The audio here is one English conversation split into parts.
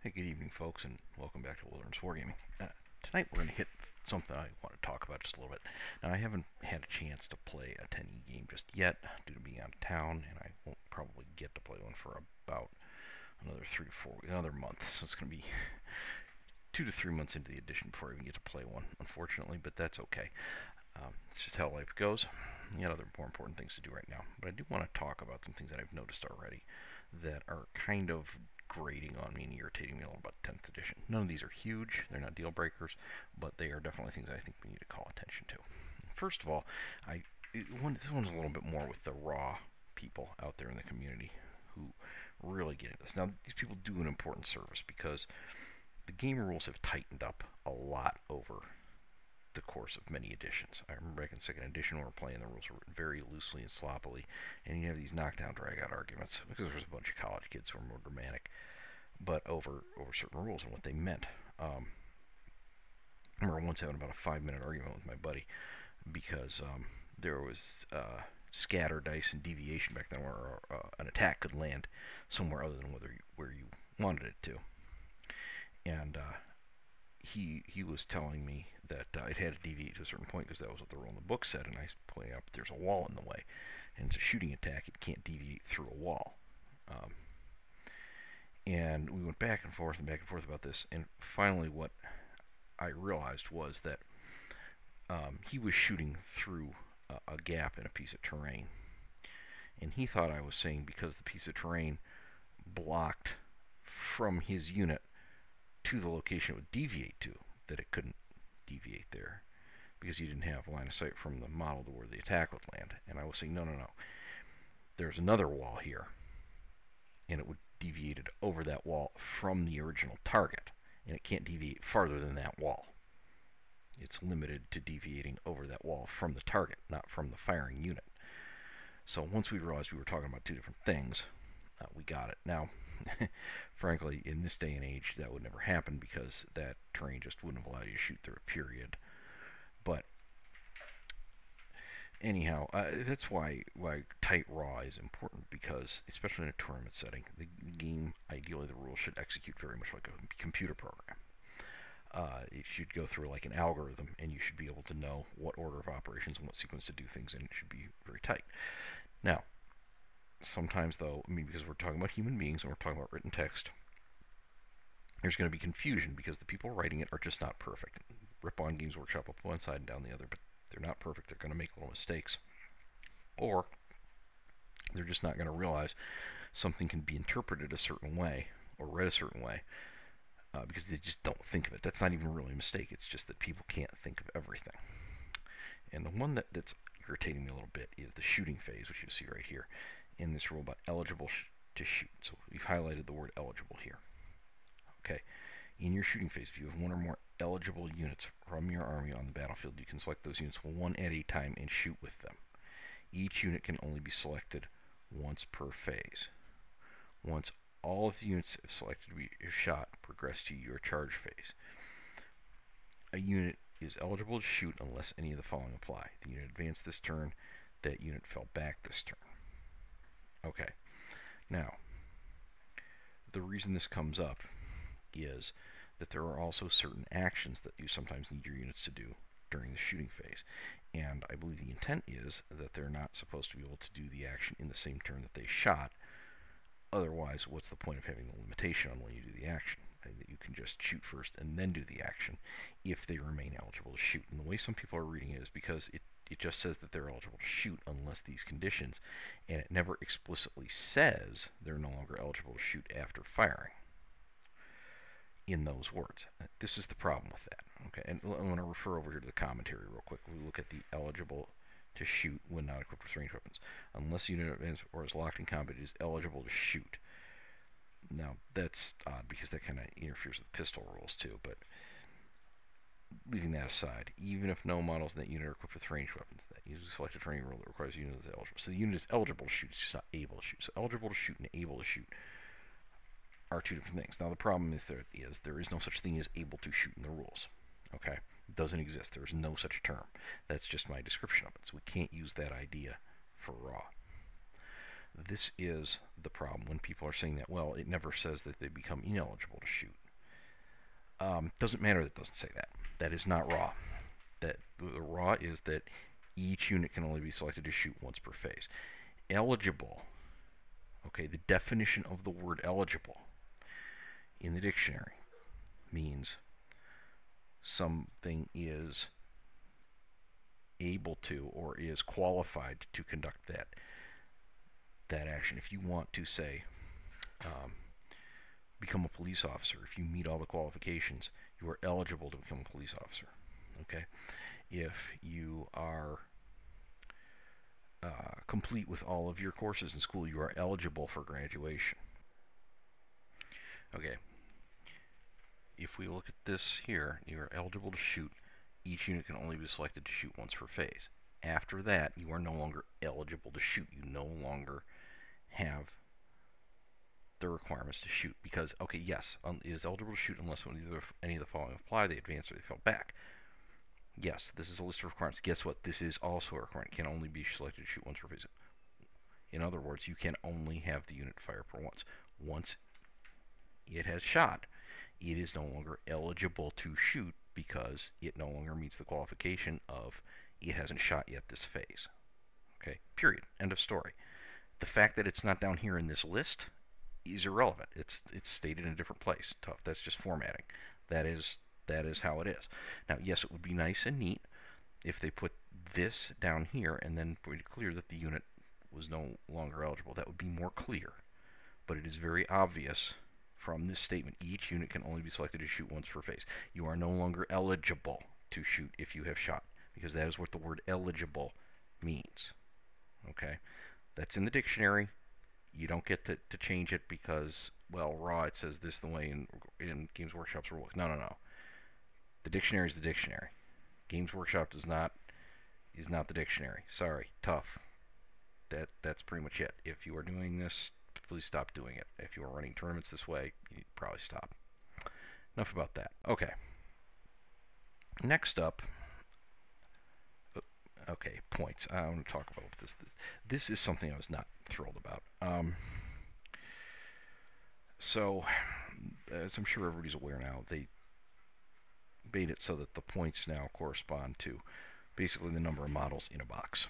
Hey, good evening, folks, and welcome back to Wilderness Wargaming. Tonight we're going to hit something I want to talk about just a little bit. Now, I haven't had a chance to play a 10E game just yet due to being out of town, and I won't probably get to play one for about another 3 to 4 weeks, another month. So it's going to be 2 to 3 months into the edition before I even get to play one, unfortunately, but that's okay. It's just how life goes. You got other more important things to do right now. But I do want to talk about some things that I've noticed already that are kind of grating on me and irritating me a little about 10th edition. None of these are huge. They're not deal breakers, but they are definitely things I think we need to call attention to. First of all, this one's a little bit more with the raw people out there in the community who really get into this. Now, these people do an important service because the game rules have tightened up a lot over the course of many editions. I remember back in 2nd edition we were playing, the rules were written very loosely and sloppily, and you have these knockdown drag-out arguments because there's a bunch of college kids who are more dramatic, but over certain rules and what they meant. I remember once having about a 5-minute argument with my buddy because there was scatter dice and deviation back then where an attack could land somewhere other than where you wanted it to. And he was telling me that it had to deviate to a certain point because that was what the rule in the book said, and I pointed out there's a wall in the way, and it's a shooting attack, it can't deviate through a wall. And we went back and forth about this, and finally what I realized was that he was shooting through a gap in a piece of terrain, and he thought I was saying because the piece of terrain blocked from his unit to the location it would deviate to, that it couldn't deviate there because you didn't have line of sight from the model to where the attack would land. And I was saying, no. There's another wall here, and it would deviate over that wall from the original target, and it can't deviate farther than that wall. It's limited to deviating over that wall from the target, not from the firing unit. So once we realized we were talking about two different things, we got it. Now, frankly, in this day and age, that would never happen because that terrain just wouldn't allow you to shoot through a period. But anyhow, that's why tight raw is important, because especially in a tournament setting, the game, ideally the rules should execute very much like a computer program. It should go through like an algorithm, and you should be able to know what order of operations and what sequence to do things in. It should be very tight. Now, sometimes, though, because we're talking about human beings and we're talking about written text, there's going to be confusion because the people writing it are just not perfect. Rip-On Games Workshop up one side and down the other, but they're not perfect. They're going to make little mistakes. Or they're just not going to realize something can be interpreted a certain way or read a certain way because they just don't think of it. That's not even really a mistake. It's just that people can't think of everything. And the one that's irritating me a little bit is the shooting phase, which you see right here in this rule about eligible to shoot. So we've highlighted the word eligible here. Okay, in your shooting phase, if you have one or more eligible units from your army on the battlefield, you can select those units one at a time and shoot with them. Each unit can only be selected once per phase. Once all of the units selected to be shot, progress to your charge phase. A unit is eligible to shoot unless any of the following apply. The unit advanced this turn, that unit fell back this turn. Okay, now, the reason this comes up is that there are also certain actions that you sometimes need your units to do during the shooting phase. And I believe the intent is that they're not supposed to be able to do the action in the same turn that they shot. Otherwise, what's the point of having the limitation on when you do the action? That you can just shoot first and then do the action if they remain eligible to shoot. And the way some people are reading it is because it just says that they're eligible to shoot unless these conditions, and it never explicitly says they're no longer eligible to shoot after firing in those words. This is the problem with that. Okay, and I want to refer over here to the commentary real quick. We look at the eligible to shoot when not equipped with ranged weapons. Unless the unit advances or is locked in combat, it is eligible to shoot. Now, that's odd because that kind of interferes with pistol rules too, but leaving that aside, even if no models in that unit are equipped with ranged weapons, that usually selected for any rule that requires the unit is eligible. So the unit is eligible to shoot, it's just not able to shoot. So eligible to shoot and able to shoot are two different things. Now, the problem with it is there is no such thing as able to shoot in the rules. Okay? It doesn't exist. There is no such term. That's just my description of it. So we can't use that idea for raw. This is the problem when people are saying that, well, it never says that they become ineligible to shoot. Doesn't matter that it doesn't say that. That is not raw. That the raw is that each unit can only be selected to shoot once per phase. Eligible, okay, the definition of the word eligible in the dictionary means something is able to or is qualified to conduct that action. If you want to say become a police officer, if you meet all the qualifications, you are eligible to become a police officer. Okay, if you are complete with all of your courses in school, you are eligible for graduation. Okay, if we look at this here, you are eligible to shoot. Each unit can only be selected to shoot once per phase. After that, you are no longer eligible to shoot. You no longer have the requirements to shoot because, okay, yes, it is eligible to shoot unless any of the following apply. They advance or they fell back. Yes, this is a list of requirements. Guess what? This is also a requirement. It can only be selected to shoot once per phase. In other words, you can only have the unit fire per once. Once it has shot, it is no longer eligible to shoot because it no longer meets the qualification of it hasn't shot yet this phase. Okay, period. End of story. The fact that it's not down here in this list is irrelevant. It's stated in a different place. Tough. That's just formatting. That is how it is. Now, yes, it would be nice and neat if they put this down here and then put it clear that the unit was no longer eligible. That would be more clear. But it is very obvious from this statement, each unit can only be selected to shoot once per phase. You are no longer eligible to shoot if you have shot, because that is what the word eligible means. Okay? That's in the dictionary. You don't get to change it because, well, raw, it says this the way in Games Workshop's rule. No, no, no. The dictionary is the dictionary. Games Workshop is not the dictionary. Sorry, tough. That's pretty much it. If you are doing this, please stop doing it. If you are running tournaments this way, you probably stop. Enough about that. Okay. Next up, okay, points. I want to talk about this. This is something I was not thrilled about. So, as I'm sure everybody's aware now, they made it so that the points now correspond to basically the number of models in a box.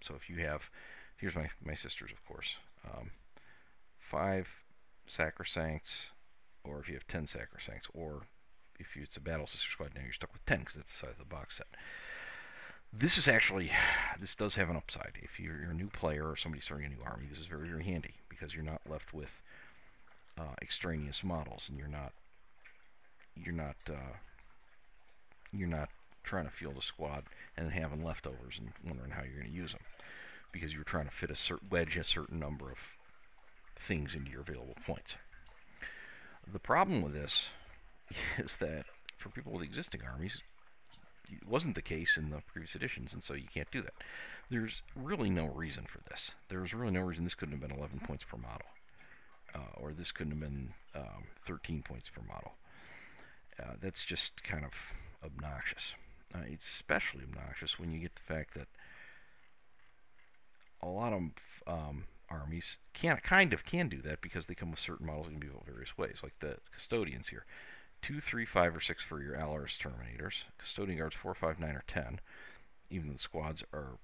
So if you have, here's my sisters, of course, 5 sacrosancts, or if you have 10 sacrosancts, or if it's a battle sister squad, now you're stuck with 10 because that's the size of the box set. This is actually, this does have an upside. If you're a new player or somebody starting a new army, this is very, very handy because you're not left with extraneous models, and you're not trying to field a squad and having leftovers and wondering how you're going to use them because you're trying to wedge a certain number of things into your available points. The problem with this is that for people with existing armies, it wasn't the case in the previous editions, and so you can't do that. There's really no reason for this. There's really no reason this couldn't have been 11 points per model, or this couldn't have been 13 points per model. That's just kind of obnoxious. It's especially obnoxious when you get the fact that a lot of armies kind of can do that because they come with certain models that can be built various ways, like the custodians here. 2, 3, 5, or 6 for your Alaris Terminators. Custodian guards 4, 5, 9, or 10. Even the squads or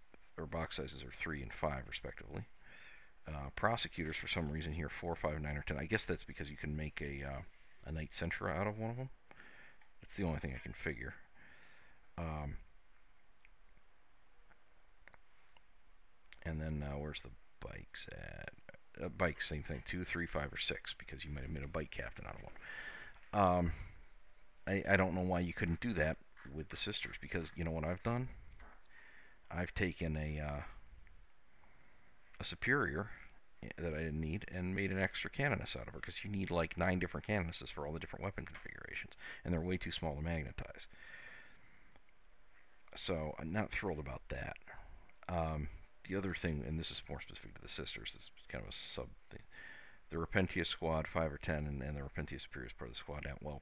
box sizes are 3 and 5 respectively. Prosecutors for some reason here 4, 5, 9, or 10. I guess that's because you can make a Knight Sentra out of one of them. That's the only thing I can figure. And then where's the bikes at? Bikes, same thing. 2, 3, 5, or 6 because you might have made a bike captain out of one. I don't know why you couldn't do that with the sisters, because you know what I've done? I've taken a superior that I didn't need and made an extra canoness out of her, because you need like 9 different canonesses for all the different weapon configurations, and they're way too small to magnetize. So I'm not thrilled about that. The other thing, and this is more specific to the sisters, this is kind of a sub thing. The Repentia squad, 5 or 10, and the Repentia Superior is part of the squad now. Well,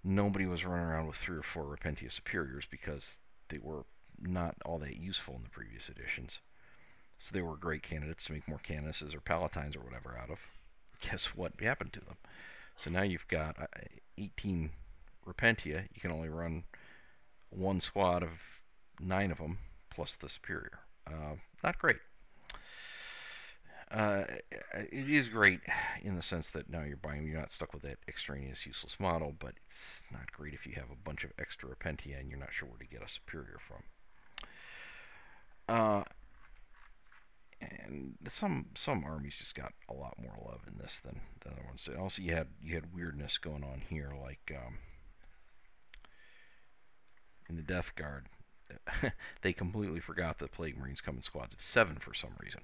nobody was running around with 3 or 4 Repentia Superiors because they were not all that useful in the previous editions. So they were great candidates to make more Canises or Palatines or whatever out of. Guess what happened to them? So now you've got 18 Repentia. You can only run one squad of 9 of them plus the Superior. Not great. It is great in the sense that now you're not stuck with that extraneous useless model, but it's not great if you have a bunch of extra Repentia and you're not sure where to get a Superior from. And some armies just got a lot more love in this than other ones did. Also, you had weirdness going on here, like in the Death Guard, they completely forgot that Plague Marines come in squads of 7 for some reason.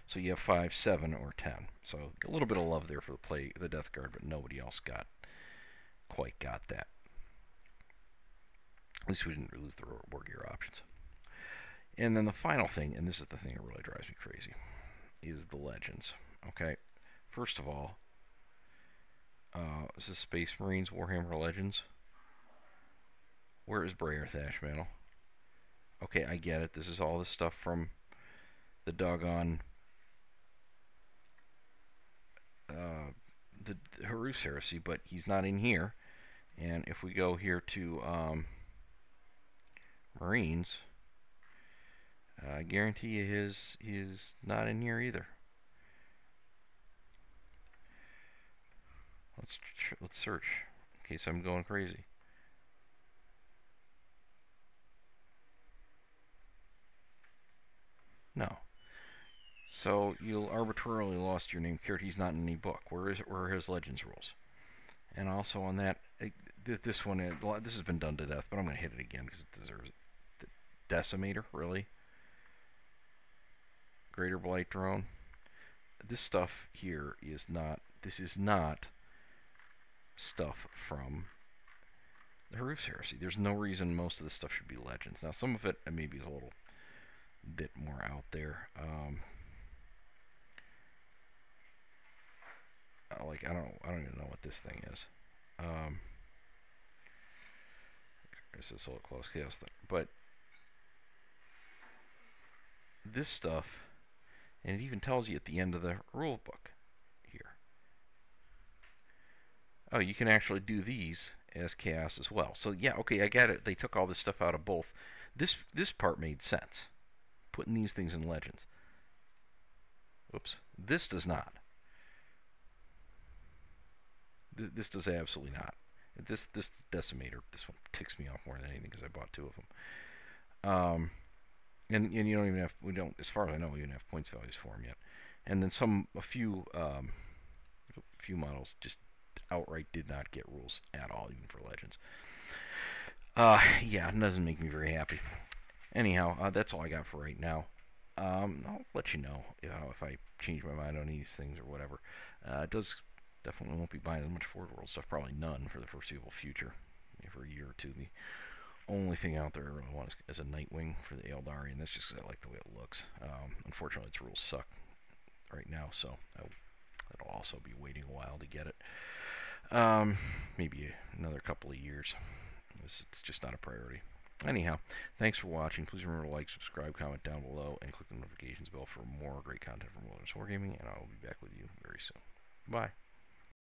So you have 5, 7, or 10. So a little bit of love there for the Death Guard, but nobody else quite got that. At least we didn't lose the war gear options. And then the final thing, and this is the thing that really drives me crazy, is the legends. Okay, first of all, this is Space Marines Warhammer Legends. Where is Brayer Thatch Metal? Okay, I get it. This is all this stuff from the doggone the Horus Heresy, but he's not in here. And if we go here to Marines, I guarantee you he's not in here either. Let's search in case I'm going crazy. No. So you arbitrarily lost your name character. He's not in any book. Where are his Legends rules? And also on that, this one, this has been done to death, but I'm going to hit it again because it deserves it. The Decimator, really? Greater Blight Drone. This stuff here is not. This is not stuff from the Horus Heresy. There's no reason most of this stuff should be Legends. Now, some of it maybe is a little bit more out there. Like I don't even know what this thing is. This is a little close, yes, but this stuff, and it even tells you at the end of the rule book here. Oh, you can actually do these as chaos as well. So yeah, okay, I get it. They took all this stuff out of both. This part made sense, putting these things in Legends. Oops, this does not. This does absolutely not. This Decimator, this one ticks me off more than anything because I bought 2 of them. And you don't even have, we don't, as far as I know, we don't have points values for them yet. And then a few models just outright did not get rules at all, even for Legends. Yeah, it doesn't make me very happy. Anyhow, that's all I got for right now. I'll let you know if I change my mind on these things or whatever. Definitely won't be buying as much Forge World stuff, probably none for the foreseeable future, for a year or two. The only thing out there I really want is a Nightwing for the Eldari, and that's just because I like the way it looks. Unfortunately, its rules suck right now, so that'll also be waiting a while to get it. Maybe another couple of years. It's just not a priority. Anyhow, thanks for watching. Please remember to like, subscribe, comment down below, and click the notifications bell for more great content from Wilderness Wargaming, and I will be back with you very soon. Bye.